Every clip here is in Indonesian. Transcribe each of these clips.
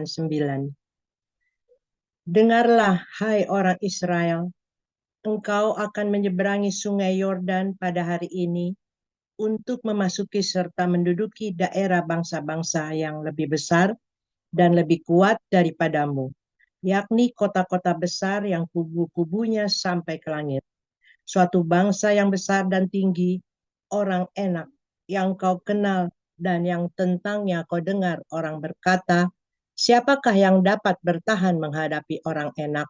9. Dengarlah, hai orang Israel, engkau akan menyeberangi sungai Yordan pada hari ini untuk memasuki serta menduduki daerah bangsa-bangsa yang lebih besar dan lebih kuat daripadamu, yakni kota-kota besar yang kubu-kubunya sampai ke langit. Suatu bangsa yang besar dan tinggi, orang enak yang kau kenal dan yang tentangnya kau dengar orang berkata, siapakah yang dapat bertahan menghadapi orang enak?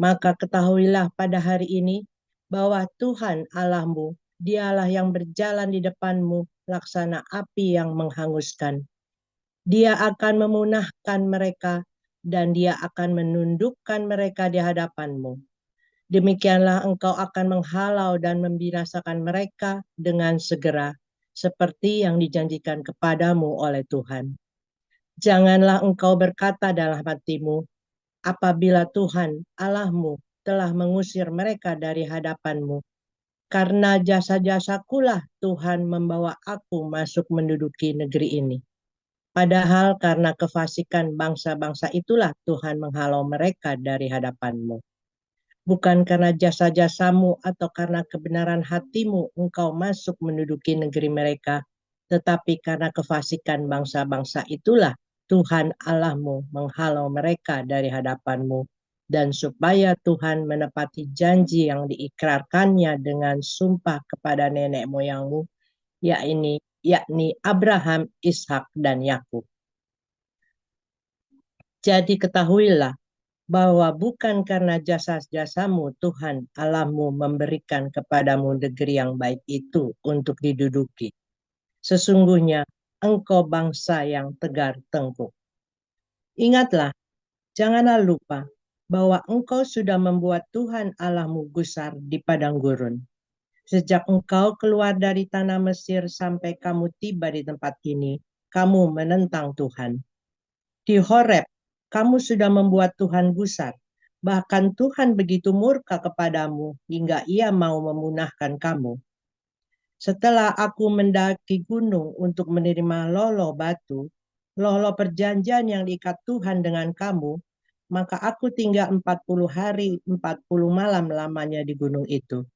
Maka ketahuilah pada hari ini bahwa Tuhan Allahmu, dialah yang berjalan di depanmu laksana api yang menghanguskan. Dia akan memunahkan mereka dan dia akan menundukkan mereka di hadapanmu. Demikianlah engkau akan menghalau dan membinasakan mereka dengan segera, seperti yang dijanjikan kepadamu oleh Tuhan. Janganlah engkau berkata dalam hatimu, apabila Tuhan Allahmu telah mengusir mereka dari hadapanmu, karena jasa-jasakulah Tuhan membawa aku masuk menduduki negeri ini. Padahal karena kefasikan bangsa-bangsa itulah Tuhan menghalau mereka dari hadapanmu. Bukan karena jasa-jasamu atau karena kebenaran hatimu engkau masuk menduduki negeri mereka, tetapi karena kefasikan bangsa-bangsa itulah Tuhan Allahmu menghalau mereka dari hadapanmu, dan supaya Tuhan menepati janji yang diikrarkannya dengan sumpah kepada nenek moyangmu, yakni Abraham, Ishak, dan Yakub. Jadi ketahuilah bahwa bukan karena jasa-jasamu Tuhan Allahmu memberikan kepadamu negeri yang baik itu untuk diduduki. Sesungguhnya engkau bangsa yang tegar tengkuk. Ingatlah, janganlah lupa bahwa engkau sudah membuat Tuhan Allahmu gusar di padang gurun. Sejak engkau keluar dari tanah Mesir sampai kamu tiba di tempat ini, kamu menentang Tuhan. Di Horeb, kamu sudah membuat Tuhan gusar. Bahkan Tuhan begitu murka kepadamu hingga ia mau memunahkan kamu. Setelah aku mendaki gunung untuk menerima lolo batu, lolo perjanjian yang diikat Tuhan dengan kamu, maka aku tinggal 40 hari, 40 malam lamanya di gunung itu.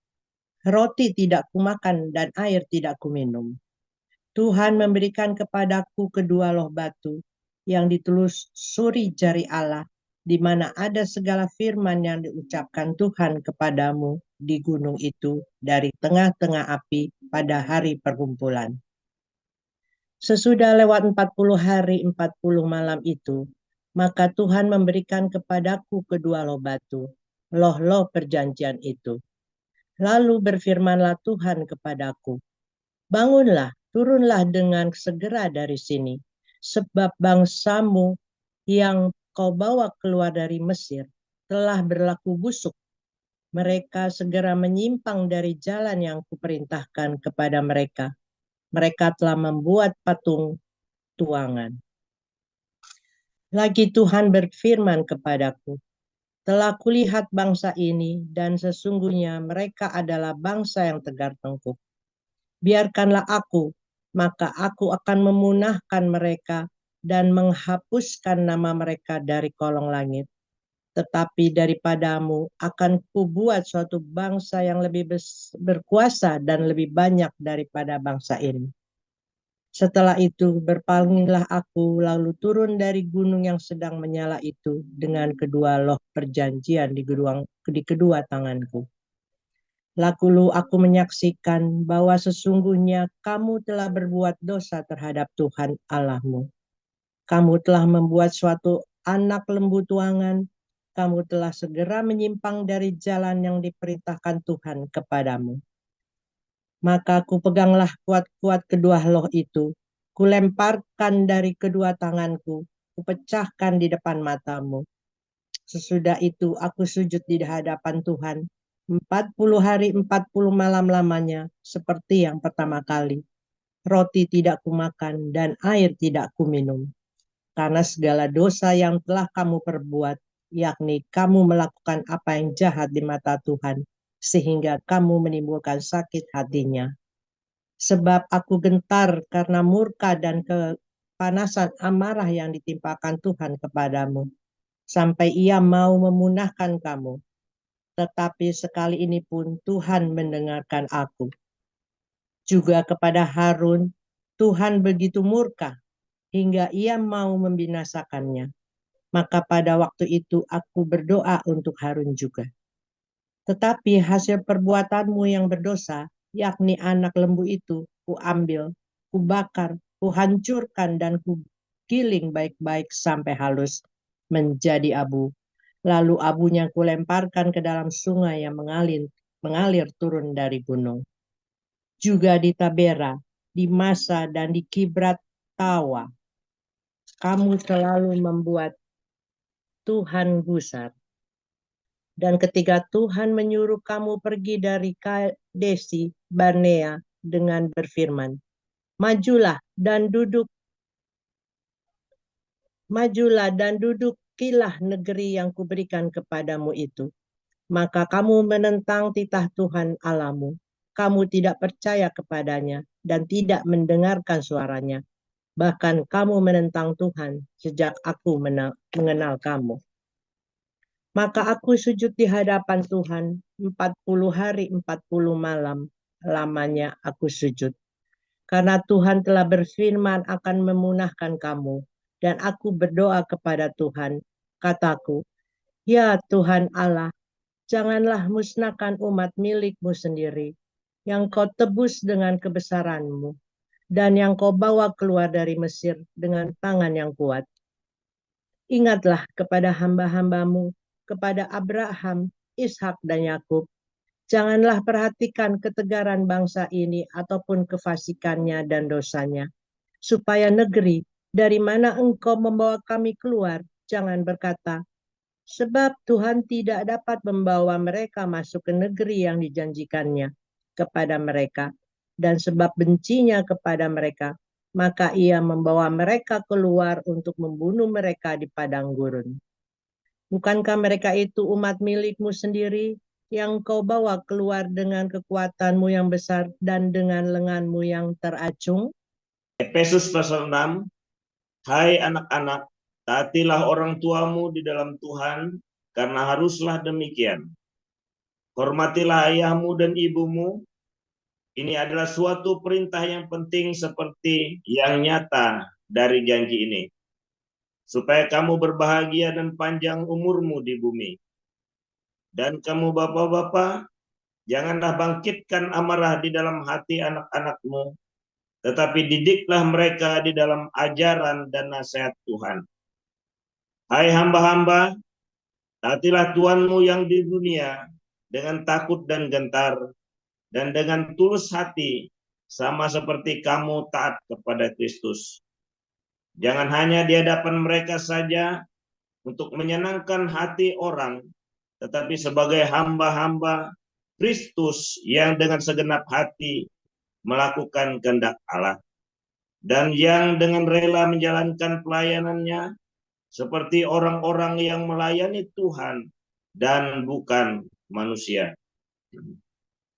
Roti tidak kumakan dan air tidak kuminum. Tuhan memberikan kepadaku kedua loh batu yang ditelusuri jari Allah, di mana ada segala firman yang diucapkan Tuhan kepadamu di gunung itu dari tengah-tengah api pada hari perkumpulan. Sesudah lewat 40 hari 40 malam itu, maka Tuhan memberikan kepadaku kedua loh batu, loh-loh perjanjian itu. Lalu berfirmanlah Tuhan kepadaku, bangunlah, turunlah dengan segera dari sini, sebab bangsamu yang kau bawa keluar dari Mesir telah berlaku busuk. Mereka segera menyimpang dari jalan yang kuperintahkan kepada mereka. Mereka telah membuat patung tuangan. Lagi Tuhan berfirman kepadaku, telah kulihat bangsa ini dan sesungguhnya mereka adalah bangsa yang tegar tengkuk. Biarkanlah aku, maka aku akan memunahkan mereka dan menghapuskan nama mereka dari kolong langit. Tetapi daripadamu akan kubuat suatu bangsa yang lebih berkuasa dan lebih banyak daripada bangsa ini. Setelah itu berpalinglah aku lalu turun dari gunung yang sedang menyala itu dengan kedua loh perjanjian di kedua tanganku. Lalu aku menyaksikan bahwa sesungguhnya kamu telah berbuat dosa terhadap Tuhan Allahmu. Kamu telah membuat suatu anak lembu tuangan. Kamu telah segera menyimpang dari jalan yang diperintahkan Tuhan kepadamu. Maka aku peganglah kuat-kuat kedua loh itu. Kulemparkan dari kedua tanganku. Kupecahkan di depan matamu. Sesudah itu aku sujud di hadapan Tuhan 40 hari 40 malam lamanya seperti yang pertama kali. Roti tidak kumakan dan air tidak kuminum. Karena segala dosa yang telah kamu perbuat, yakni kamu melakukan apa yang jahat di mata Tuhan, sehingga kamu menimbulkan sakit hatinya. Sebab aku gentar karena murka dan kepanasan amarah yang ditimpakan Tuhan kepadamu, sampai ia mau memunahkan kamu. Tetapi sekali ini pun Tuhan mendengarkan aku. Juga kepada Harun, Tuhan begitu murka, hingga ia mau membinasakannya. Maka pada waktu itu aku berdoa untuk Harun juga. Tetapi hasil perbuatanmu yang berdosa, yakni anak lembu itu, kuambil, kubakar, kuhancurkan, dan kugiling baik-baik sampai halus menjadi abu. Lalu abunya kulemparkan ke dalam sungai yang mengalir turun dari gunung. Juga di Tabera, di Masa, dan di Kibrat Tawa, kamu selalu membuat Tuhan gusar. Dan ketika Tuhan menyuruh kamu pergi dari Kadesi Barnea dengan berfirman, majulah dan dudukilah negeri yang kuberikan kepadamu itu. Maka kamu menentang titah Tuhan Allahmu. Kamu tidak percaya kepadanya dan tidak mendengarkan suaranya. Bahkan kamu menentang Tuhan sejak aku mengenal kamu. Maka aku sujud di hadapan Tuhan 40 hari 40 malam lamanya aku sujud. Karena Tuhan telah berfirman akan memunahkan kamu. Dan aku berdoa kepada Tuhan. Kataku, ya Tuhan Allah, janganlah musnahkan umat milikmu sendiri, yang kau tebus dengan kebesaranmu, dan yang kau bawa keluar dari Mesir dengan tangan yang kuat. Ingatlah kepada hamba-hambamu, kepada Abraham, Ishak, dan Yakub. Janganlah perhatikan ketegaran bangsa ini ataupun kefasikannya dan dosanya, supaya negeri dari mana engkau membawa kami keluar, jangan berkata, sebab Tuhan tidak dapat membawa mereka masuk ke negeri yang dijanjikannya kepada mereka, dan sebab bencinya kepada mereka, maka ia membawa mereka keluar untuk membunuh mereka di padang gurun. Bukankah mereka itu umat milikmu sendiri yang kau bawa keluar dengan kekuatanmu yang besar dan dengan lenganmu yang teracung? Efesus pasal 6. Hai anak-anak, taatilah orang tuamu di dalam Tuhan, karena haruslah demikian. Hormatilah ayahmu dan ibumu. Ini adalah suatu perintah yang penting seperti yang nyata dari janji ini, supaya kamu berbahagia dan panjang umurmu di bumi. Dan kamu bapak-bapak, janganlah bangkitkan amarah di dalam hati anak-anakmu, tetapi didiklah mereka di dalam ajaran dan nasihat Tuhan. Hai hamba-hamba, taatilah Tuhanmu yang di dunia dengan takut dan gentar, dan dengan tulus hati, sama seperti kamu taat kepada Kristus. Jangan hanya di hadapan mereka saja untuk menyenangkan hati orang, tetapi sebagai hamba-hamba Kristus yang dengan segenap hati melakukan kehendak Allah, dan yang dengan rela menjalankan pelayanannya seperti orang-orang yang melayani Tuhan dan bukan manusia.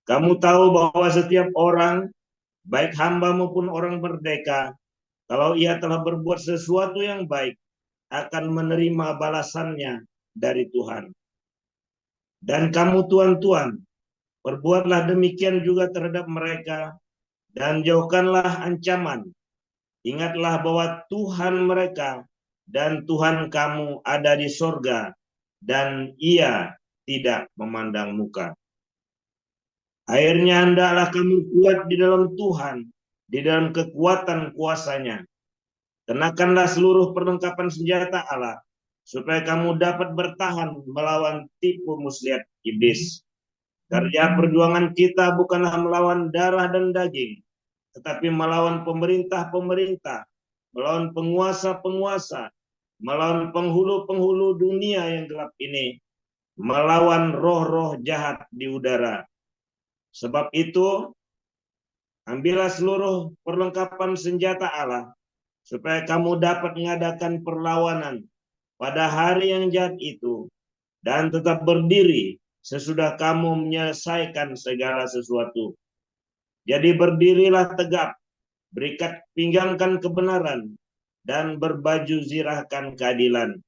Kamu tahu bahwa setiap orang, baik hamba maupun orang merdeka, kalau ia telah berbuat sesuatu yang baik, akan menerima balasannya dari Tuhan. Dan kamu tuan-tuan, perbuatlah demikian juga terhadap mereka, dan jauhkanlah ancaman. Ingatlah bahwa Tuhan mereka dan Tuhan kamu ada di sorga, dan ia tidak memandang muka. Akhirnya hendaklah kamu kuat di dalam Tuhan, di dalam kekuatan kuasanya. Kenakanlah seluruh perlengkapan senjata Allah, supaya kamu dapat bertahan melawan tipu muslihat iblis. Karena perjuangan kita bukanlah melawan darah dan daging, tetapi melawan pemerintah-pemerintah, melawan penguasa-penguasa, melawan penghulu-penghulu dunia yang gelap ini, melawan roh-roh jahat di udara. Sebab itu, ambillah seluruh perlengkapan senjata Allah, supaya kamu dapat mengadakan perlawanan pada hari yang jahat itu, dan tetap berdiri sesudah kamu menyelesaikan segala sesuatu. Jadi berdirilah tegap, berikat pinggangkan kebenaran, dan berbaju zirahkan keadilan.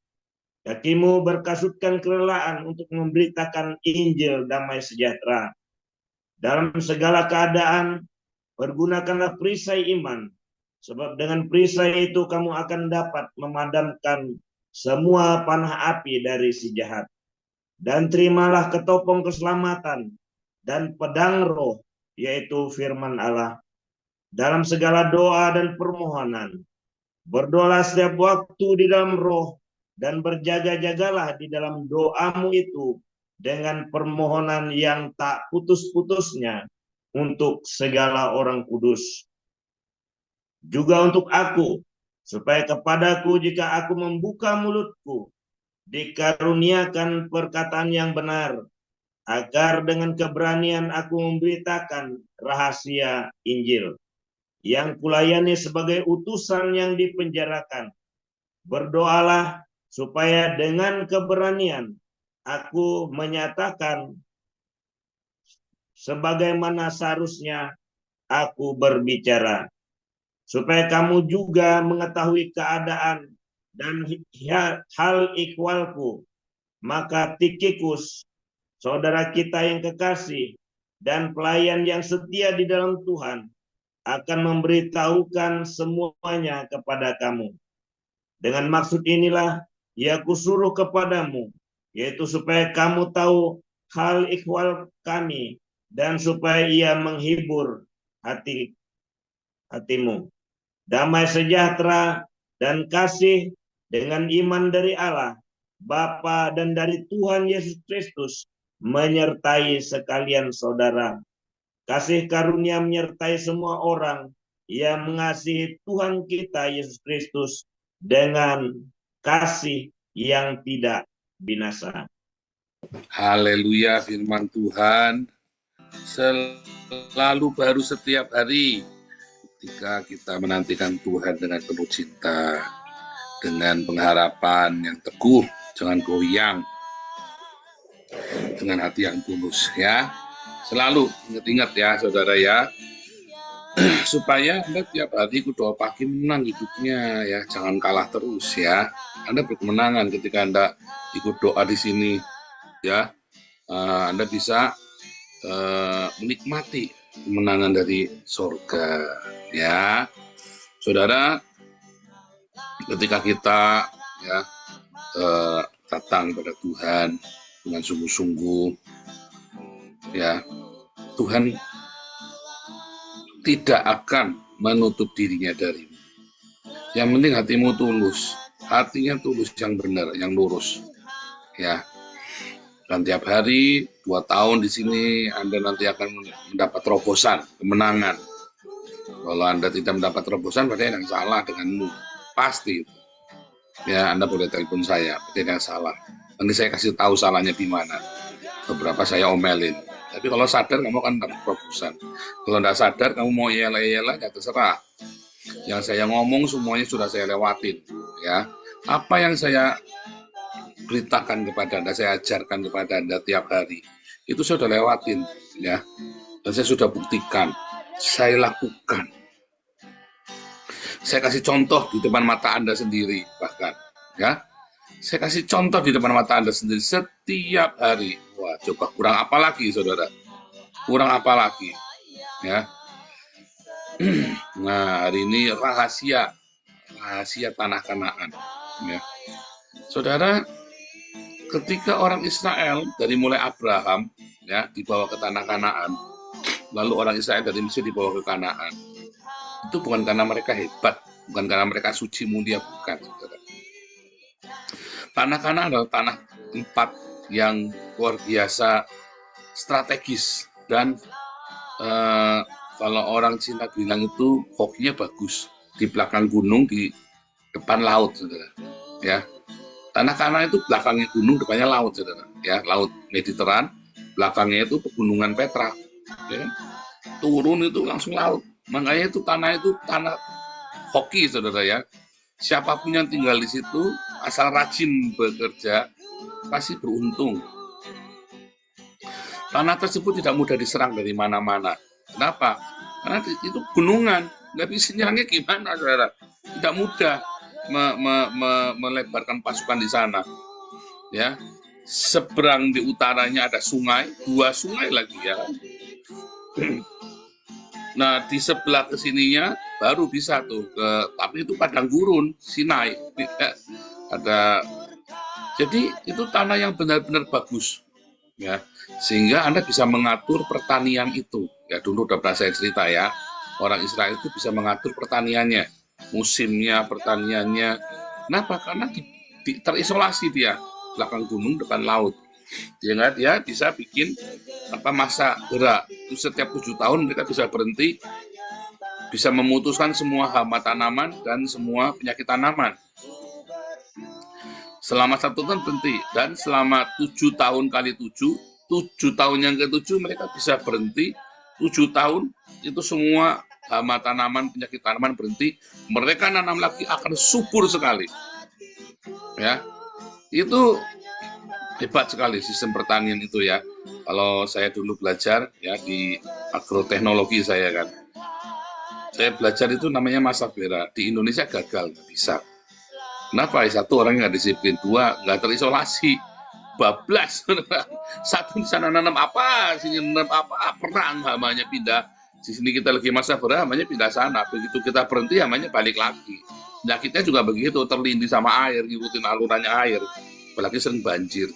Kakimu berkasutkan kerelaan untuk memberitakan Injil damai sejahtera. Dalam segala keadaan, pergunakanlah perisai iman, sebab dengan perisai itu kamu akan dapat memadamkan semua panah api dari si jahat. Dan terimalah ketopong keselamatan dan pedang roh, yaitu firman Allah. Dalam segala doa dan permohonan, berdoalah setiap waktu di dalam roh, dan berjaga-jagalah di dalam doamu itu dengan permohonan yang tak putus-putusnya untuk segala orang kudus. Juga untuk aku, supaya kepadaku jika aku membuka mulutku, dikaruniakan perkataan yang benar, agar dengan keberanian aku memberitakan rahasia Injil, yang kulayani sebagai utusan yang dipenjarakan. Berdoalah supaya dengan keberanian aku menyatakan sebagaimana seharusnya aku berbicara, supaya kamu juga mengetahui keadaan dan hal ikhwalku. Maka Tikhikus, saudara kita yang kekasih dan pelayan yang setia di dalam Tuhan, akan memberitahukan semuanya kepada kamu. Dengan maksud inilah ia kusuruh kepadamu, yaitu supaya kamu tahu hal ikhwal kami, dan supaya ia menghibur hatimu. Damai sejahtera dan kasih dengan iman dari Allah Bapa dan dari Tuhan Yesus Kristus menyertai sekalian saudara. Kasih karunia menyertai semua orang yang mengasihi Tuhan kita Yesus Kristus dengan kasih yang tidak binasa. Haleluya, firman Tuhan selalu baru setiap hari ketika kita menantikan Tuhan dengan penuh cinta, dengan pengharapan yang teguh, jangan goyang, dengan hati yang tulus ya. Selalu ingat-ingat ya saudara ya, supaya Anda tiap hari ikut doa pagi menang hidupnya ya, jangan kalah terus ya. Anda berkemenangan ketika Anda ikut doa di sini ya. Anda bisa menikmati kemenangan dari surga ya. Saudara, ketika kita ya datang pada Tuhan dengan sungguh-sungguh ya, Tuhan tidak akan menutup dirinya darimu. Yang penting hatimu tulus, hatinya tulus, yang benar, yang lurus ya. Dan tiap hari 2 tahun di sini Anda nanti akan mendapat terobosan, kemenangan. Kalau Anda tidak mendapat terobosan, berarti ada yang salah denganmu, pasti. Ya, Anda boleh telepon saya, berarti ada yang salah. Nanti saya kasih tahu salahnya di mana. Beberapa saya omelin. Tapi kalau sadar, kamu akan dapat terobosan. Kalau tidak sadar, kamu mau yela-yela, ya terserah. Yang saya ngomong semuanya sudah saya lewatin. Ya, apa yang saya beritakan kepada Anda, saya ajarkan kepada Anda tiap hari, itu saya sudah lewatin ya, dan saya sudah buktikan, saya lakukan, saya kasih contoh di depan mata Anda sendiri, bahkan ya, saya kasih contoh di depan mata Anda sendiri setiap hari. Wah, coba kurang apa lagi saudara, kurang apa lagi ya. Nah, hari ini rahasia tanah Kanaan ya saudara. Ketika orang Israel dari mulai Abraham ya dibawa ke tanah Kanaan, lalu orang Israel dari Mesir dibawa ke Kanaan, itu bukan karena mereka hebat, bukan karena mereka suci mulia, bukan saudara. Tanah Kanaan adalah tanah tempat yang luar biasa strategis, dan kalau orang Cina bilang itu hokinya bagus, di belakang gunung, di depan laut saudara ya. Tanah Kanaan itu belakangnya gunung, depannya laut, saudara. Ya, laut Mediteran, belakangnya itu pegunungan Petra. Ya. Turun itu langsung laut. Makanya itu tanah hoki, saudara ya. Siapapun yang tinggal di situ, asal rajin bekerja, pasti beruntung. Tanah tersebut tidak mudah diserang dari mana-mana. Kenapa? Karena itu gunungan, nggak bisa nyerangnya gimana, saudara? Tidak mudah. melebarkan pasukan di sana. Ya, seberang di utaranya ada sungai, 2 sungai lagi ya. Nah, di sebelah kesininya baru bisa tuh tapi itu padang gurun, Sinai. Ada, jadi itu tanah yang benar-benar bagus, ya. Sehingga Anda bisa mengatur pertanian itu. Ya, dulu udah pernah saya cerita ya, orang Israel itu bisa mengatur pertaniannya, musimnya, pertaniannya. Kenapa? Karena terisolasi dia, belakang gunung, depan laut. Dia bisa bikin masa gerak. Setiap 7 tahun mereka bisa berhenti, bisa memutuskan semua hama tanaman dan semua penyakit tanaman. Selama 1 tahun berhenti, dan selama 7 tahun kali 7, 7 tahun yang ke-7 mereka bisa berhenti. 7 tahun itu semua hama tanaman, penyakit tanaman berhenti. Mereka nanam lagi akan subur sekali. Ya, itu hebat sekali sistem pertanian itu ya. Kalau saya dulu belajar ya di agroteknologi saya kan, saya belajar itu namanya masa bera. Di Indonesia gagal, nggak bisa. Kenapa? 1, orang nggak disiplin, 2, nggak terisolasi, bablas. 1 di sana nanam apa, sini nanam apa, perang, hamanya pindah. Di sini kita lagi masa bera, hamanya pindah sana. Begitu kita berhenti, hamanya balik lagi. Penyakitnya juga begitu, terlindih sama air, ngikutin alurannya air. Apalagi sering banjir.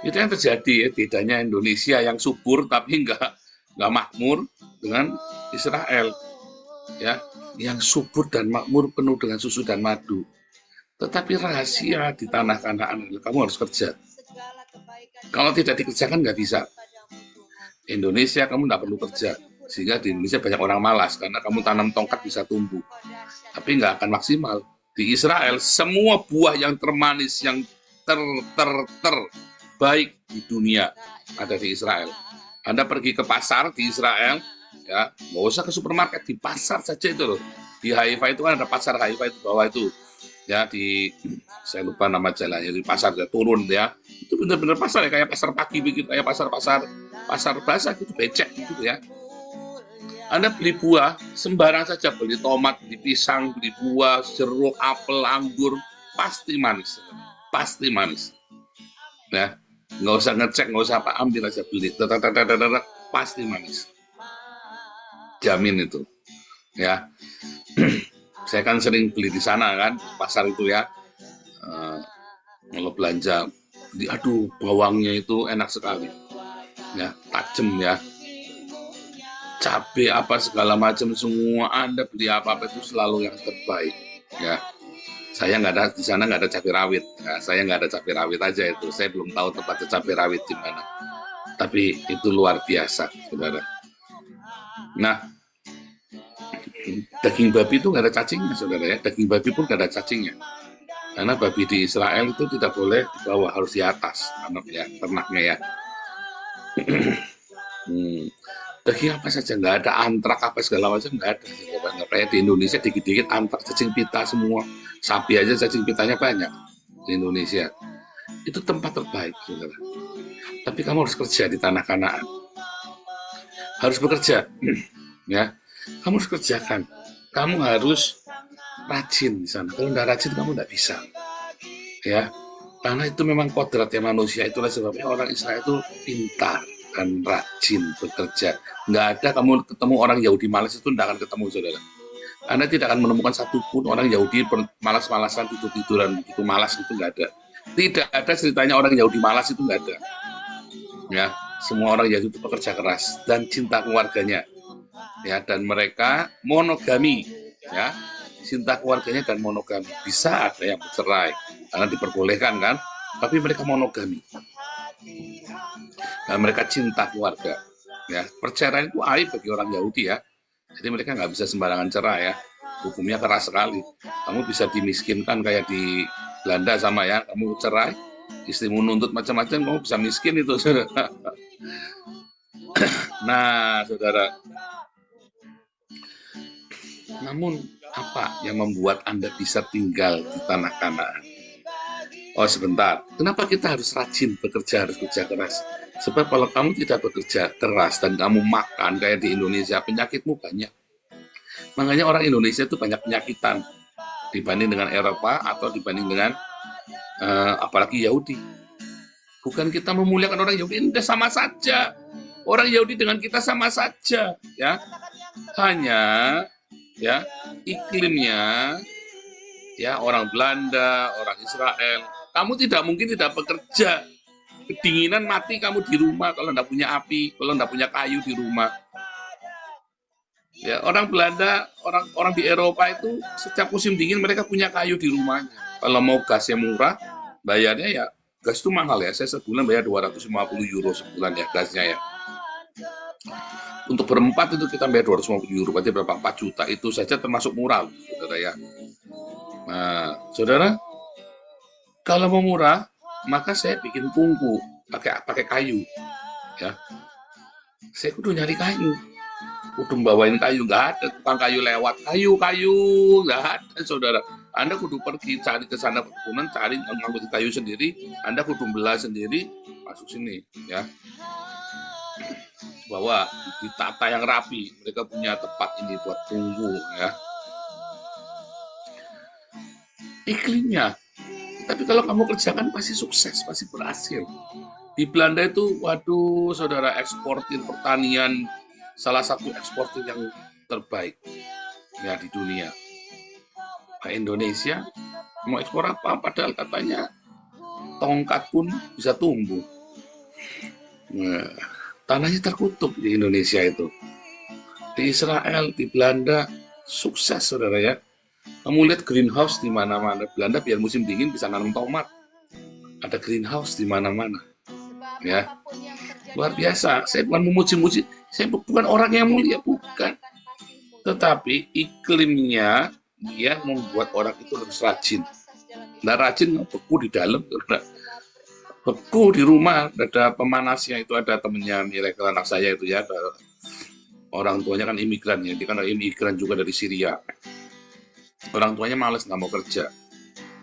Itu yang terjadi ya, bedanya Indonesia yang subur tapi nggak makmur dengan Israel ya, yang subur dan makmur penuh dengan susu dan madu. Tetapi rahasia di tanah Kanaan, kamu harus kerja. Kalau tidak dikerjakan nggak bisa. Indonesia kamu nggak perlu kerja, sehingga di Indonesia banyak orang malas karena kamu tanam tongkat bisa tumbuh, tapi nggak akan maksimal. Di Israel semua buah yang termanis, yang baik di dunia ada di Israel. Anda pergi ke pasar di Israel, ya, nggak usah ke supermarket, di pasar saja itu loh. Di Haifa itu kan ada pasar Haifa itu bawah itu, ya saya lupa nama jalannya, di pasar ya, turun ya, itu benar-benar pasar ya, kayak pasar pagi begitu, kayak pasar basah gitu, becek gitu ya. Anda beli buah sembarang saja, beli tomat, beli pisang, beli buah, jeruk, apel, anggur, pasti manis, ya. Nggak usah ngecek, nggak usah apa, ambil aja beli, pasti manis, jamin itu ya. Saya kan sering beli di sana kan, pasar itu ya. Kalau belanja, aduh bawangnya itu enak sekali ya, tajam ya, cabai apa segala macam semua, Anda beli apa-apa itu selalu yang terbaik ya. Saya nggak ada di sana, nggak ada cabai rawit. Ya, saya nggak ada cabai rawit aja itu. Saya belum tahu tempatnya cabai rawit di mana. Tapi itu luar biasa, saudara. Nah, daging babi itu nggak ada cacingnya, saudara ya. Daging babi pun nggak ada cacingnya. Karena babi di Israel itu tidak boleh di bawah, harus di atas, ya, ternaknya ya. Daging apa saja, nggak ada antrak apa segala macam, nggak ada. Nggak kayak di Indonesia, dikit-dikit antrak, cacing pita semua. Sapi aja cacing pitanya banyak di Indonesia. Itu tempat terbaik, saudara. Tapi kamu harus kerja di tanah Kanaan. Harus bekerja, ya. Kamu harus kerjakan. Kamu harus rajin di sana. Kalau nggak rajin, kamu nggak bisa, ya. Karena itu memang kodratnya manusia. Itulah sebabnya orang Israel itu pintar dan rajin bekerja. Nggak ada kamu ketemu orang Yahudi malas, itu nggak akan ketemu, saudara. Anda tidak akan menemukan satupun orang Yahudi malas-malasan, tidur-tiduran, itu malas, itu nggak ada. Tidak ada ceritanya orang Yahudi malas, itu nggak ada. Ya, semua orang Yahudi itu pekerja keras dan cinta keluarganya. Ya, dan mereka monogami, ya, cinta keluarganya dan monogami. Bisa ada yang bercerai karena diperbolehkan kan, tapi mereka monogami. Dan mereka cinta keluarga. Ya, perceraian itu aib bagi orang Yahudi ya. Jadi mereka nggak bisa sembarangan cerai ya. Hukumnya keras sekali. Kamu bisa dimiskinkan kayak di Belanda sama ya. Kamu cerai, istrimu nuntut macam-macam, kamu bisa miskin itu, saudara. Nah, saudara. Namun apa yang membuat Anda bisa tinggal di tanah Kanaan? Oh sebentar, kenapa kita harus rajin bekerja, harus kerja keras? Sebab kalau kamu tidak bekerja keras dan kamu makan kayak di Indonesia, penyakitmu banyak. Makanya orang Indonesia itu banyak penyakitan. dibanding dengan Eropa atau dibanding dengan apalagi Yahudi. Bukan kita memuliakan orang Yahudi, ini sama saja. Orang Yahudi dengan kita sama saja, ya. Hanya ya iklimnya, ya, orang Belanda, orang Israel, kamu tidak mungkin tidak bekerja. Kedinginan mati kamu di rumah kalau tidak punya api, kalau tidak punya kayu di rumah. Ya, orang Belanda, orang di Eropa itu setiap musim dingin mereka punya kayu di rumahnya. Kalau mau gasnya murah, bayarnya ya gas itu mahal ya. Saya sebulan bayar 250 euro sebulan ya gasnya ya. Untuk berempat itu kita bayar 250 euro, berarti berapa? 4 juta. Itu saja termasuk murah, saudara ya. Nah, saudara, kalau mau murah, maka saya bikin tungku pakai kayu, ya. Saya kudu nyari kayu. Kudu bawain kayu, nggak ada tukang kayu lewat, kayu nggak ada, saudara. Anda kudu pergi cari ke sana perkebunan, cari ngangkut kayu sendiri, Anda kudu belah sendiri, masuk sini, ya. Bahwa ditata yang rapi, mereka punya tempat ini buat tunggu, ya. Iklimnya, tapi kalau kamu kerjakan pasti sukses, pasti berhasil. Di Belanda itu, waduh, saudara, eksportir pertanian, salah satu eksportir yang terbaik ya di dunia. Nah, Indonesia mau ekspor apa? Padahal katanya tongkat pun bisa tumbuh. Nah, tanahnya terkutuk di Indonesia itu. Di Israel, di Belanda, sukses, saudara ya. Kamu lihat greenhouse di mana-mana. Belanda biar musim dingin bisa nanam tomat. Ada greenhouse di mana-mana. Ya, luar biasa. Saya bukan memuji-muji, saya bukan orang yang mulia, bukan. Tetapi iklimnya dia membuat orang itu harus rajin. Nah, rajin beku di dalam, beku di rumah. Ada pemanasnya, itu ada temennya Miracle, anak saya itu ya. Orang tuanya kan imigran ya, dia kan imigran juga dari Syria. Orang tuanya malas, nggak mau kerja.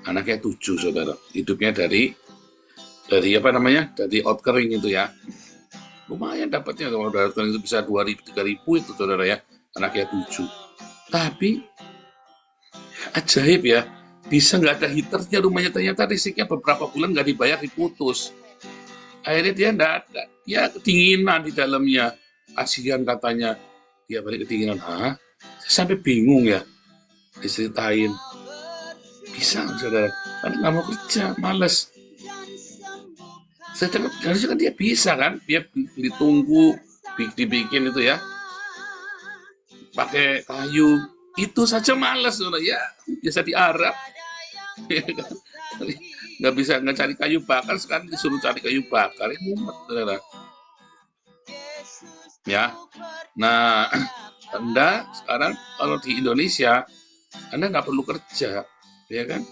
Anaknya 7, saudara. Hidupnya dari apa namanya, dari outkering itu ya. Lumayan dapatnya, kalau dari outkering itu bisa 2.000, 3.000 itu, saudara ya. Anaknya 7. Tapi ajaib ya, bisa nggak ada heaternya rumahnya, ternyata listriknya beberapa bulan nggak dibayar, diputus. Akhirnya dia nggak ada, ya kedinginan di dalamnya. Kasihan katanya, dia balik kedinginan. Hah? Saya sampai bingung ya, diceritain. Bisa, saudara, kan nggak mau kerja, males. Harusnya kan dia bisa kan, dia beli tungku, dibikin itu ya, pakai kayu, itu saja males, ya biasa di Arab, nggak bisa nggak cari kayu bakar, sekarang disuruh cari kayu bakar, ini mumet, saudara. Ya, nah, Anda sekarang kalau di Indonesia, Anda nggak perlu kerja, ya kan?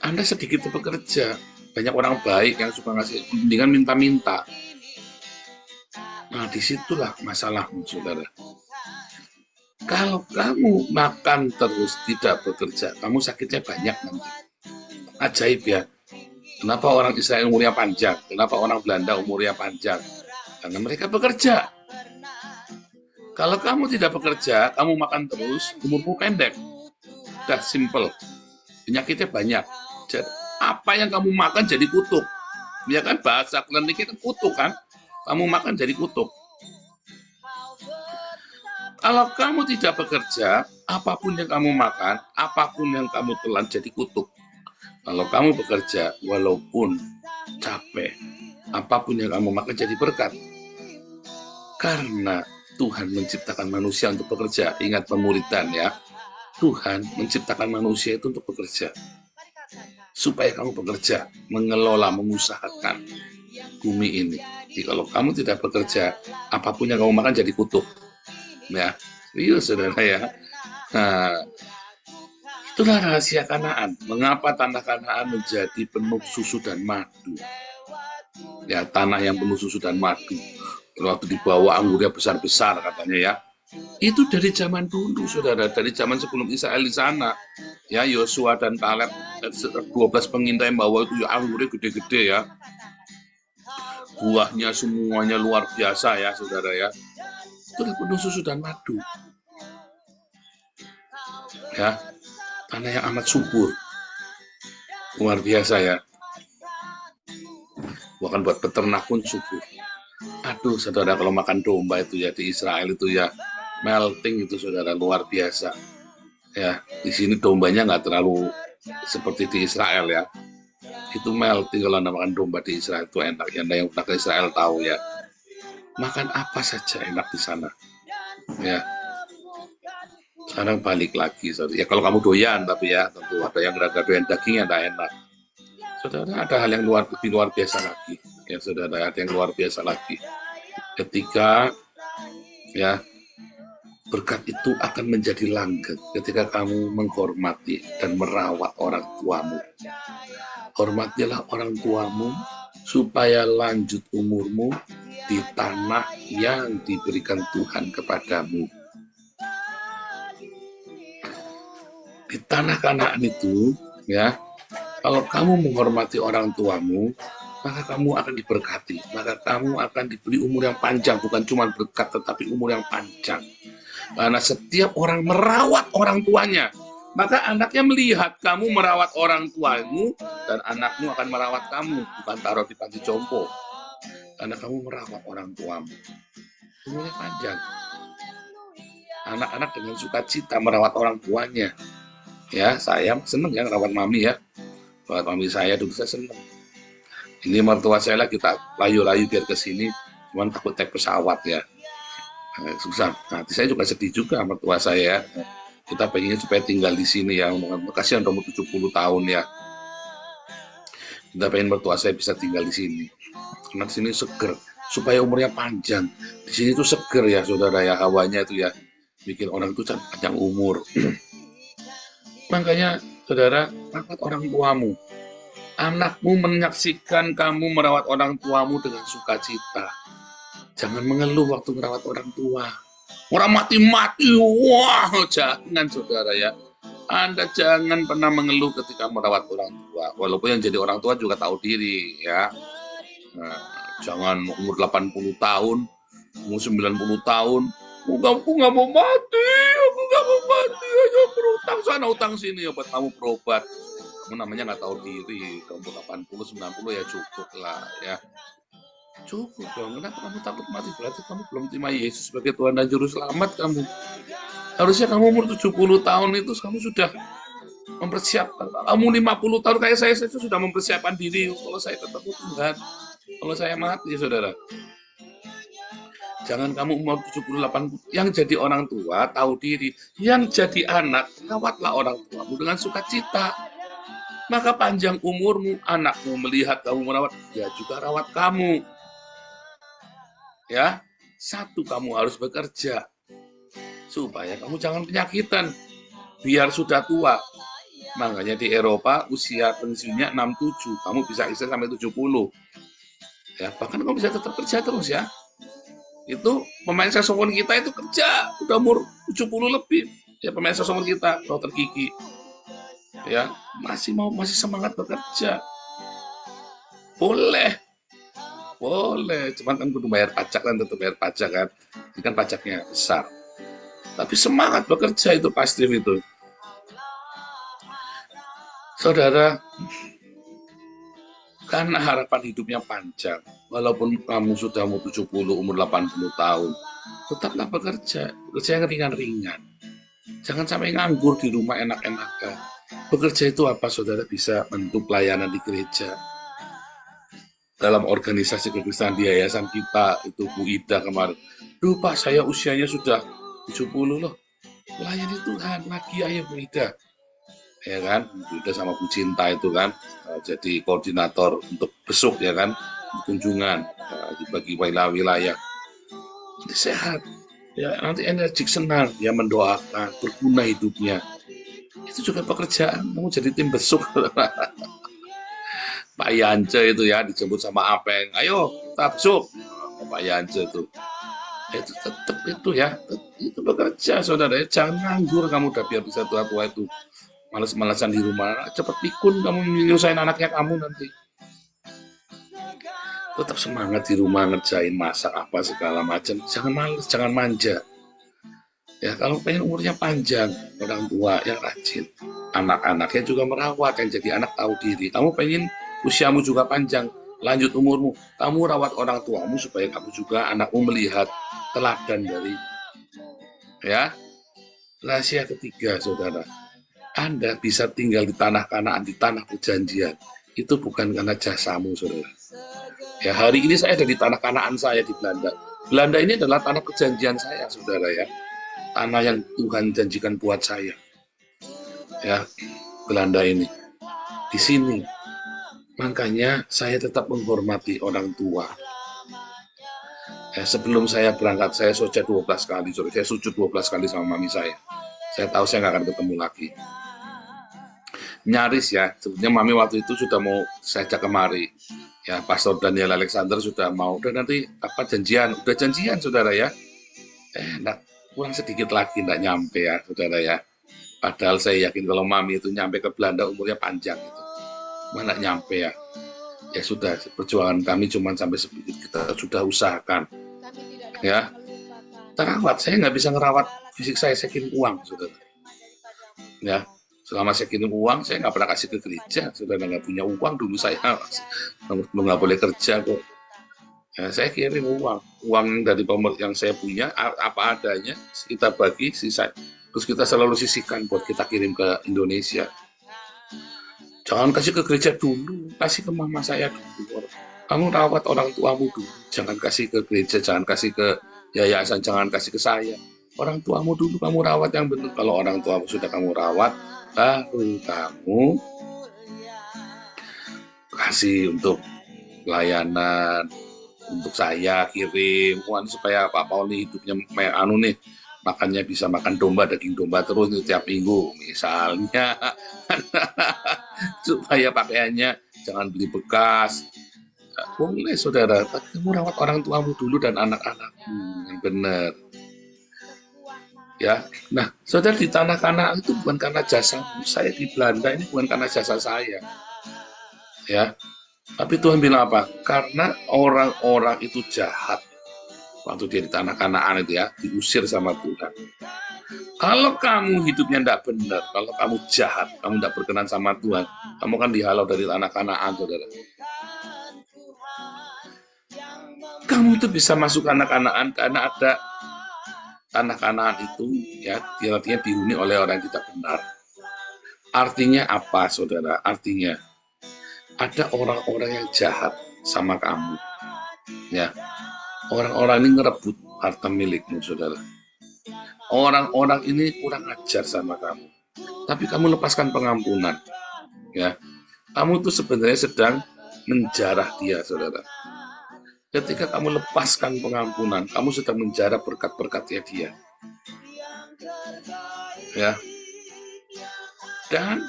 Anda sedikit bekerja, banyak orang baik yang suka ngasih, mendingan minta-minta. Nah, disitulah masalahmu, saudara. Kalau kamu makan terus tidak bekerja, kamu sakitnya banyak nanti. Ajaib ya. Kenapa orang Israel umurnya panjang? Kenapa orang Belanda umurnya panjang? Karena mereka bekerja. Kalau kamu tidak bekerja, kamu makan terus, umurmu pendek. Udah simple. Penyakitnya banyak. Jadi, apa yang kamu makan jadi kutuk. Ya kan, bahasa kliniknya kan kutuk kan. Kamu makan jadi kutuk. Kalau kamu tidak bekerja, apapun yang kamu makan, apapun yang kamu telan jadi kutuk. Kalau kamu bekerja, walaupun capek, apapun yang kamu makan jadi berkat. Karena Tuhan menciptakan manusia untuk bekerja. Ingat pemuridan ya. Tuhan menciptakan manusia itu untuk bekerja. Supaya kamu bekerja, mengelola, mengusahakan bumi ini. Jadi kalau kamu tidak bekerja, apapun yang kamu makan jadi kutuk. Ya, serius saudara ya. Nah, itulah rahasia Kanaan. Mengapa tanah Kanaan menjadi penuh susu dan madu? Ya, tanah yang penuh susu dan madu. Waktu dibawa anggurnya besar-besar katanya ya. Itu dari zaman dulu, saudara, dari zaman sebelum Israel di sana. Ya, Yosua dan Kaleb, 12 pengintai yang bawa itu ya, anggurnya gede-gede ya. Buahnya semuanya luar biasa ya, saudara ya. Itu penuh susu dan madu. ya, tanah yang amat subur, luar biasa ya, bahkan buat peternak pun subur. Aduh saudara, kalau makan domba itu ya di Israel itu ya melting itu saudara, luar biasa ya. Di sini dombanya nggak terlalu seperti di Israel ya, itu melting. Kalau anda makan domba di Israel itu enak ya, anda yang pernah ke Israel tahu ya, makan apa saja enak di sana ya. Sekarang balik lagi saudara ya, kalau kamu doyan, tapi ya tentu ada yang nggak doyan dagingnya, nggak enak saudara. Ada hal yang lebih luar biasa lagi ya saudara, ada yang luar biasa lagi ketika ya berkat itu akan menjadi langgeng ketika kamu menghormati dan merawat orang tuamu. Hormatilah orang tuamu supaya lanjut umurmu di tanah yang diberikan Tuhan kepadamu. Di tanah Kanaan itu ya, kalau kamu menghormati orang tuamu, maka kamu akan diberkati, maka kamu akan diberi umur yang panjang, bukan cuma berkat tetapi umur yang panjang. Karena setiap orang merawat orang tuanya, maka anaknya melihat kamu merawat orang tuamu, dan anakmu akan merawat kamu, bukan taruh di panti jompo. Karena kamu merawat orang tuamu, umurnya panjang. Anak-anak dengan sukacita merawat orang tuanya. Ya, saya senang ya merawat mami ya. Merawat mami saya dulu saya senang. Ini mertua saya lagi tak layu-layu biar ke sini, cuman takut naik pesawat ya. Susah. Nanti saya juga sedih juga mertua saya. Kita pengennya supaya tinggal di sini ya. Kasihan umur 70 tahun ya. Kita pengen mertua saya bisa tinggal di sini. Karena di sini seger, supaya umurnya panjang. Di sini tuh seger ya saudara ya, hawanya itu ya bikin orang itu panjang umur. Makanya saudara, rawat orang tuamu. Anakmu menyaksikan kamu merawat orang tuamu dengan sukacita. Jangan mengeluh waktu merawat orang tua. Orang mati-mati, wah jangan saudara ya. Anda jangan pernah mengeluh ketika merawat orang tua. Walaupun yang jadi orang tua juga tahu diri ya. Nah, jangan umur 80 tahun, umur 90 tahun. Aku nggak mau mati, ayo berutang sana utang sini ya buat kamu berobat. Kamu namanya nggak tahu diri, umur 80, 90 ya cukup lah ya. Cukup dong, kenapa kamu takut mati? Berarti kamu belum terima Yesus sebagai Tuhan dan Juru Selamat kamu. Harusnya kamu umur 70 tahun itu kamu sudah mempersiapkan. Kamu 50 tahun kayak saya itu sudah mempersiapkan diri. Kalau saya ketemu Tuhan, kalau saya mati saudara. Jangan kamu umur 70-80, yang jadi orang tua tahu diri, yang jadi anak rawatlah orang tuamu dengan sukacita. Maka panjang umurmu, anakmu melihat kamu merawat, dia juga rawat kamu. Ya, satu, kamu harus bekerja supaya kamu jangan penyakitan biar sudah tua. Makanya di Eropa usia pensiunnya 67, kamu bisa istirahat sampai 70. Ya, bahkan kamu bisa tetap kerja terus ya. Itu pemain saksofon kita itu kerja udah umur 70 lebih. Ya, pemain saksofon kita, Dr. Kiki. Ya, masih semangat bekerja. Boleh, cuman kan kudu bayar pajak kan, tetap bayar pajak kan. Ini kan pajaknya besar. Tapi semangat bekerja itu pasti itu. Saudara, karena harapan hidupnya panjang, walaupun kamu sudah umur 70, umur 80 tahun, tetaplah bekerja yang ringan-ringan. Jangan sampai nganggur di rumah enak-enakan. Bekerja itu apa saudara? Bisa bentuk pelayanan di gereja. Dalam organisasi kekristenan di yayasan kita, itu Bu Ida kemarin. Duh Pak, saya usianya sudah 70 loh. Layani Tuhan, lagi ayo Bu Ida. Ya kan, Bu Ida sama Bu Cinta itu kan, jadi koordinator untuk besuk ya kan, kunjungan, dibagi wilayah. Nanti sehat, ya nanti energik, senang, ya mendoakan, berguna hidupnya. Itu juga pekerjaan, kamu jadi tim besuk. Pak Yance itu ya dijemput sama Apeng, ayo kita besuk. Pak Yance itu tetap itu ya, itu bekerja saudara. Jangan nganggur kamu udah biar bisa tua-tua itu malas-malasan di rumah. Cepat pikun kamu nyusahin anaknya kamu nanti. Tetap semangat di rumah ngerjain, masak apa segala macam. Jangan malas, jangan manja. Ya, kalau pengen umurnya panjang, orang tua yang rajin, anak-anaknya juga merawat, yang jadi anak tahu diri. Kamu pengen usiamu juga panjang, lanjut umurmu, kamu rawat orang tuamu supaya kamu juga anakmu melihat teladan dari, ya. Rahasia ketiga, saudara, Anda bisa tinggal di tanah Kanaan, di tanah perjanjian, itu bukan karena jasamu, saudara. Ya, hari ini saya ada di tanah Kanaan saya di Belanda. Belanda ini adalah tanah perjanjian saya, saudara, ya. Tanah yang Tuhan janjikan buat saya, ya, Belanda ini. Di sini, makanya saya tetap menghormati orang tua. Ya, sebelum saya berangkat, saya sujud 12 kali, saya sujud 12 kali sama mami saya. Saya tahu saya nggak akan ketemu lagi. Nyaris ya, sebetulnya mami waktu itu sudah mau saya ajak kemari. Ya, Pastor Daniel Alexander sudah mau, udah nanti apa janjian, udah janjian, saudara, ya. Enggak, kurang sedikit lagi enggak nyampe ya, saudara, ya. Padahal saya yakin kalau mami itu nyampe ke Belanda umurnya panjang itu. Mana nyampe ya. Ya sudah, perjuangan kami cuma sampai seperti kita sudah usahakan. Ya. Terawat, saya nggak bisa ngerawat fisik saya kirim uang, saudara. Ya, selama saya kirim uang, saya nggak pernah kasih ke gereja, saudara, nggak punya uang dulu saya, nggak boleh kerja kok. Ya, saya kirim uang dari yang saya punya apa adanya, kita bagi sisa, terus kita selalu sisihkan buat kita kirim ke Indonesia. Jangan kasih ke gereja dulu, kasih ke mama saya dulu. Kamu rawat orang tuamu dulu, jangan kasih ke gereja, jangan kasih ke yayasan, jangan kasih ke saya. Orang tuamu dulu kamu rawat yang benar. Kalau orang tuamu sudah kamu rawat, baru kamu kasih untuk layanan, untuk saya kirim uang supaya Pak Pauli hidupnya makannya bisa makan domba, daging domba terus tiap minggu misalnya. Supaya pakaiannya jangan beli bekas. Boleh, saudara, tapi kamu rawat orang tuamu dulu dan anak-anakmu yang benar. Ya, nah, saudara, di tanah Kanaan itu bukan karena jasa saya di Belanda, ini bukan karena jasa saya. Ya, tapi Tuhan bilang apa? Karena orang-orang itu jahat. Waktu dia di tanah Kanaan itu ya, diusir sama Tuhan. Kalau kamu hidupnya tidak benar, kalau kamu jahat, kamu tidak berkenan sama Tuhan, kamu kan dihalau dari tanah Kanaan, saudara. Kamu itu bisa masuk tanah Kanaan karena ada tanah Kanaan itu, ya, artinya dihuni oleh orang yang tidak benar. Artinya apa, saudara? Artinya ada orang-orang yang jahat sama kamu, ya. Orang-orang ini ngerebut harta milikmu, saudara. Orang-orang ini kurang ajar sama kamu, tapi kamu lepaskan pengampunan, ya. Kamu tuh sebenarnya sedang menjarah dia, saudara. Ketika kamu lepaskan pengampunan, kamu sedang menjarah berkat-berkatnya dia, ya. Dan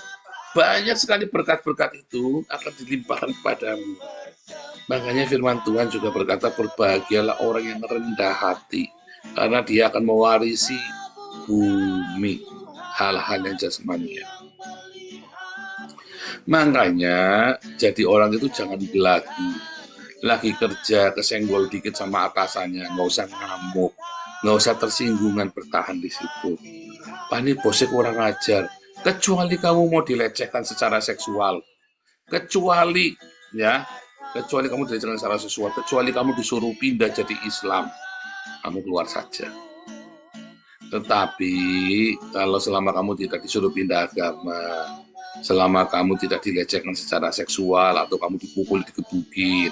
banyak sekali berkat-berkat itu akan dilimpahkan kepadamu. Makanya firman Tuhan juga berkata, berbahagialah orang yang rendah hati, karena dia akan mewarisi bumi, hal-hal yang jasmania. Makanya jadi orang itu jangan belagu. Lagi kerja kesenggol dikit sama atasannya, nggak usah ngamuk, nggak usah tersinggungan, bertahan di situ. Pani bosnya kurang ajar, kecuali kamu mau dilecehkan secara seksual, kecuali kamu dilecehkan secara seksual, kecuali kamu disuruh pindah jadi Islam, kamu keluar saja. Tetapi kalau selama kamu tidak disuruh pindah agama, selama kamu tidak dilecehkan secara seksual atau kamu dipukul, dikebukin,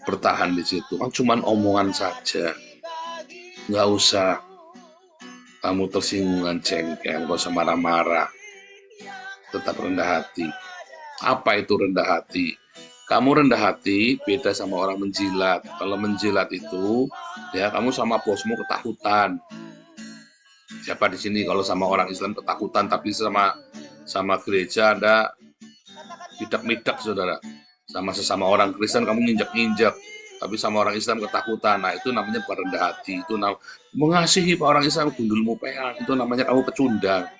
bertahan di situ. Kan cuman omongan saja, nggak usah kamu tersinggungan, jengkel, nggak usah marah-marah, tetap rendah hati. Apa itu rendah hati? Kamu rendah hati beda sama orang menjilat. Kalau menjilat itu, ya, kamu sama bosmu ketakutan. Siapa di sini kalau sama orang Islam ketakutan, tapi sama gereja Anda midak-midak, saudara. Sama sesama orang Kristen kamu nginjak-nginjak, tapi sama orang Islam ketakutan. Nah, itu namanya bukan rendah hati. Itu mengasihi orang Islam gundulmu peang. Itu namanya kamu pecundang.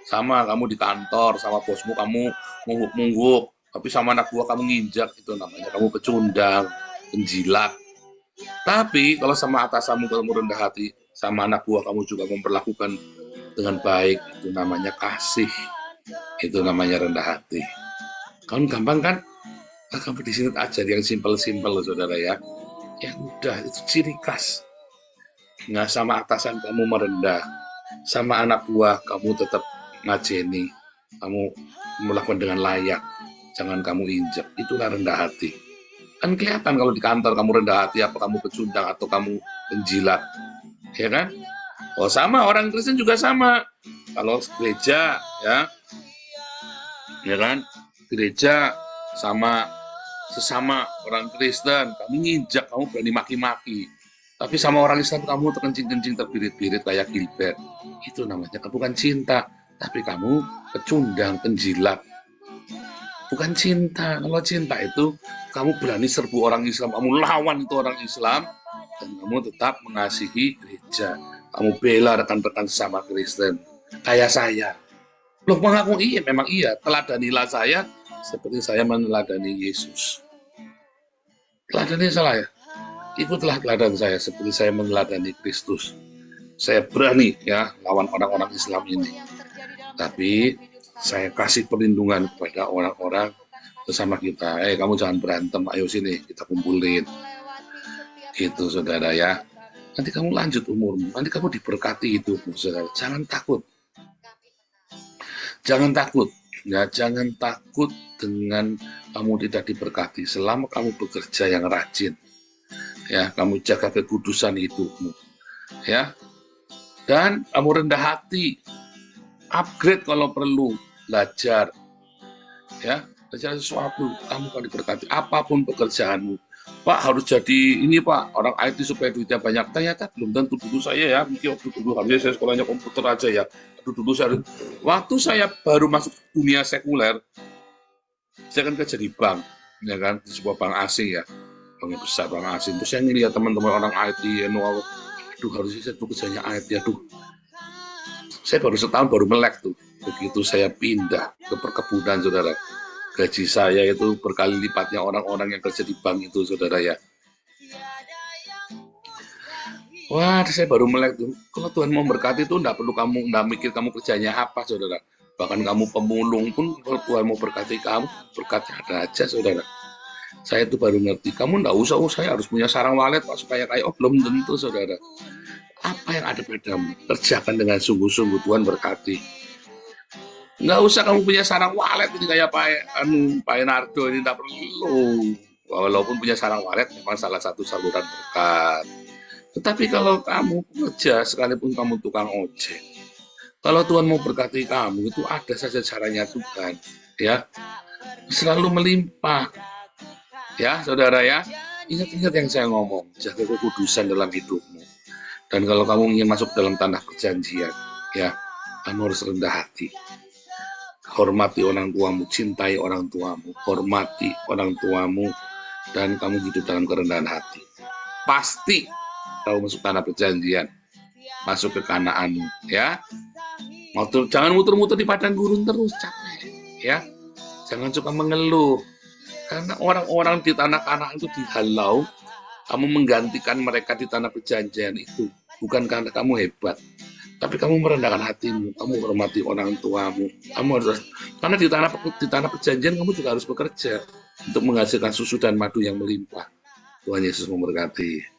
Sama kamu di kantor, sama bosmu kamu mungguk-mungguk, tapi sama anak buah kamu nginjak. Itu namanya kamu pecundang, penjilat. Tapi kalau sama atasanmu kamu rendah hati, sama anak buah kamu juga memperlakukan dengan baik. Itu namanya kasih. Itu namanya rendah hati. Kan gampang kan? Kamu di sini ajar yang simpel-simpel, saudara ya. Yang udah itu ciri khas. Nah, sama atasan kamu merendah, sama anak buah kamu tetap ngajeni, kamu melakukan dengan layak, jangan kamu injak. Itulah rendah hati. Kan kelihatan kalau di kantor kamu rendah hati, apa kamu pecundang atau kamu penjilat, ya kan? Oh, sama orang Kristen juga sama. Kalau gereja, ya kan? Gereja sama sesama orang Kristen, kamu nginjak, kamu berani maki-maki. Tapi sama orang Islam kamu terkencing-kencing, terbirit-birit kayak Gilbert. Itu namanya bukan cinta, tapi kamu pecundang, penjilat. Bukan cinta. Kalau cinta itu kamu berani serbu orang Islam, kamu lawan itu orang Islam, dan kamu tetap mengasihi gereja. Kamu bela rekan-rekan sesama Kristen. Kayak saya. Loh, mengaku iya, memang iya. Teladanilah saya seperti saya meneladani Yesus. Teladani salah ya? Ikutlah teladan saya seperti saya meneladani Kristus. Saya berani ya lawan orang-orang Islam ini. Tapi saya kasih perlindungan kepada orang-orang bersama kita. Kamu jangan berantem, ayo sini kita kumpulin. Gitu, saudara ya. Nanti kamu lanjut umurmu, nanti kamu diberkati hidupmu, saudara. Jangan takut. Jangan takut. Ya, jangan takut dengan kamu tidak diberkati selama kamu bekerja yang rajin. Ya, kamu jaga kekudusan hidupmu, ya, dan kamu rendah hati, upgrade kalau perlu, belajar, ya, belajar sesuatu, kamu akan diberkati, apapun pekerjaanmu. Pak, harus jadi ini Pak, orang IT supaya duitnya banyak. Ternyata belum tentu. Dulu saya ya, mungkin waktu dulu harusnya saya sekolahnya komputer aja ya. Dulu waktu saya baru masuk dunia sekuler, saya kan kerja di bank, ya kan, di sebuah bank asing ya. Bank besar, bank asing. Terus saya ngeliat teman-teman orang IT, aduh harusnya saya tuh kerjanya IT, aduh. Saya baru setahun baru melek tuh. Begitu saya pindah ke perkebunan, saudara. Gaji saya itu berkali lipatnya orang-orang yang kerja di bank itu, saudara ya. Wah, saya baru melek tuh. Kalau Tuhan mau berkati itu enggak perlu kamu, enggak mikir kamu kerjanya apa, saudara. Bahkan kamu pemulung pun kalau Tuhan mau berkati kamu, berkatnya ada aja, saudara. Saya itu baru ngerti, kamu enggak usah, saya harus punya sarang walet Pak supaya kayak, belum tentu, saudara. Apa yang ada padamu, kerjakan dengan sungguh-sungguh, Tuhan berkati. Enggak usah kamu punya sarang walet ini kayak Pak Enardo ini, enggak perlu. Walaupun punya sarang walet memang salah satu saluran berkat. Tetapi kalau kamu kerja, sekalipun kamu tukang ojek, kalau Tuhan mau berkati kamu, itu ada saja caranya Tuhan, ya, selalu melimpah. Ya, saudara ya, ingat-ingat yang saya ngomong, jaga kekudusan dalam hidupmu. Dan kalau kamu ingin masuk dalam tanah perjanjian, ya, kamu harus rendah hati. Hormati orang tuamu, cintai orang tuamu, hormati orang tuamu, dan kamu hidup dalam kerendahan hati. Pasti kamu masuk tanah perjanjian, masuk ke Kanaanmu, ya. Jangan muter-muter di padang gurun terus, capek, ya. Jangan suka mengeluh. Karena orang-orang di tanah Kanaan itu dihalau, kamu menggantikan mereka di tanah perjanjian itu. Bukan karena kamu hebat, tapi kamu merendahkan hatimu, kamu hormati orang tuamu. Kamu harus, karena di tanah perjanjian kamu juga harus bekerja untuk menghasilkan susu dan madu yang melimpah. Tuhan Yesus memberkati.